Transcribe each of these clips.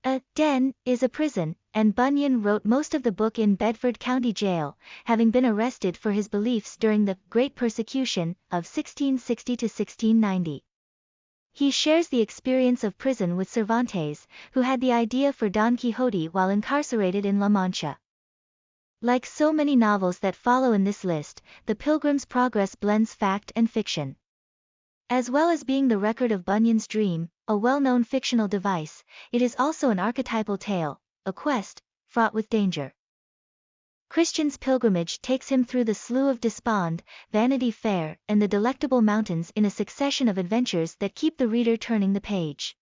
A den is a prison, and Bunyan wrote most of the book in Bedford County Jail, having been arrested for his beliefs during the Great Persecution of 1660 to 1690. He shares the experience of prison with Cervantes, who had the idea for Don Quixote while incarcerated in La Mancha. Like so many novels that follow in this list, The Pilgrim's Progress blends fact and fiction. As well as being the record of Bunyan's dream, a well-known fictional device, it is also an archetypal tale, a quest, fraught with danger. Christian's pilgrimage takes him through the Slough of Despond, Vanity Fair, and the Delectable Mountains in a succession of adventures that keep the reader turning the page.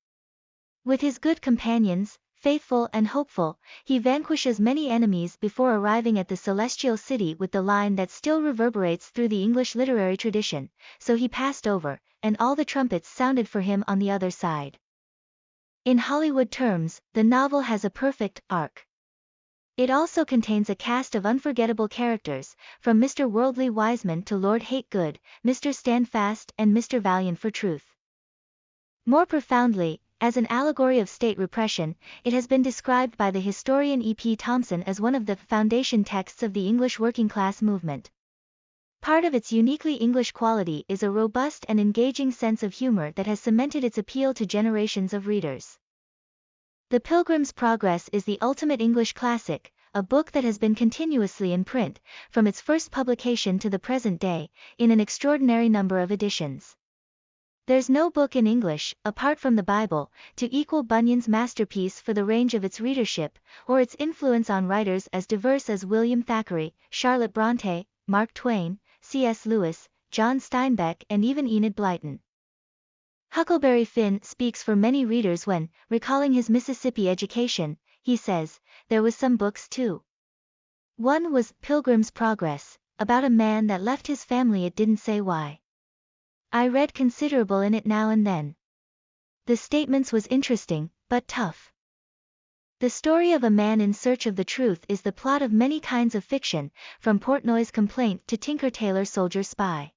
With his good companions, faithful and hopeful, he vanquishes many enemies before arriving at the celestial city with the line that still reverberates through the English literary tradition, "So he passed over, and all the trumpets sounded for him on the other side." In Hollywood terms, the novel has a perfect arc. It also contains a cast of unforgettable characters, from Mr. Worldly Wiseman to Lord Hategood, Mr. Standfast and Mr. Valiant for Truth. More profoundly, as an allegory of state repression, it has been described by the historian E.P. Thompson as one of the foundation texts of the English working-class movement. Part of its uniquely English quality is a robust and engaging sense of humor that has cemented its appeal to generations of readers. The Pilgrim's Progress is the ultimate English classic, a book that has been continuously in print, from its first publication to the present day, in an extraordinary number of editions. There's no book in English, apart from the Bible, to equal Bunyan's masterpiece for the range of its readership, or its influence on writers as diverse as William Thackeray, Charlotte Brontë, Mark Twain, C.S. Lewis, John Steinbeck and even Enid Blyton. Huckleberry Finn speaks for many readers when, recalling his Mississippi education, he says, "There was some books too. One was Pilgrim's Progress, about a man that left his family it didn't say why. I read considerable in it now and then. The statements was interesting, but tough." The story of a man in search of the truth is the plot of many kinds of fiction, from Portnoy's Complaint to Tinker Tailor Soldier Spy.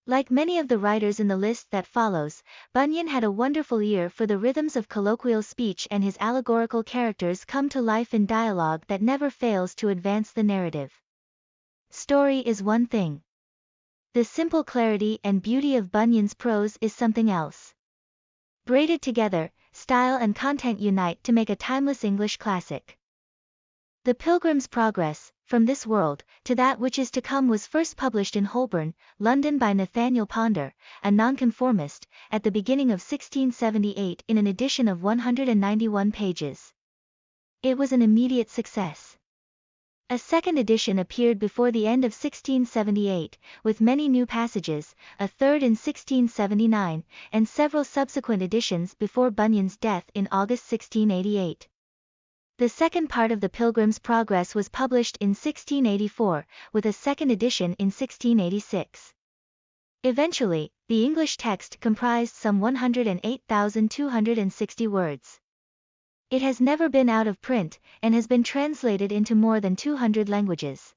Like many of the writers in the list that follows, Bunyan had a wonderful ear for the rhythms of colloquial speech, and his allegorical characters come to life in dialogue that never fails to advance the narrative. Story is one thing. The simple clarity and beauty of Bunyan's prose is something else. Braided together, style and content unite to make a timeless English classic. The Pilgrim's Progress, From This World to That Which Is to Come, was first published in Holborn, London by Nathaniel Ponder, a nonconformist, at the beginning of 1678 in an edition of 191 pages. It was an immediate success. A second edition appeared before the end of 1678, with many new passages, a third in 1679, and several subsequent editions before Bunyan's death in August 1688. The second part of The Pilgrim's Progress was published in 1684, with a second edition in 1686. Eventually, the English text comprised some 108,260 words. It has never been out of print, and has been translated into more than 200 languages.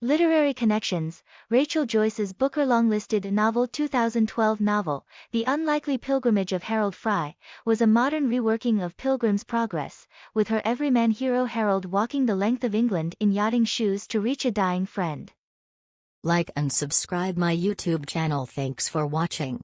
Literary connections: Rachel Joyce's Booker-long-listed novel 2012 novel, The Unlikely Pilgrimage of Harold Fry, was a modern reworking of Pilgrim's Progress, with her everyman hero Harold walking the length of England in yachting shoes to reach a dying friend. Like and subscribe my YouTube channel. Thanks for watching.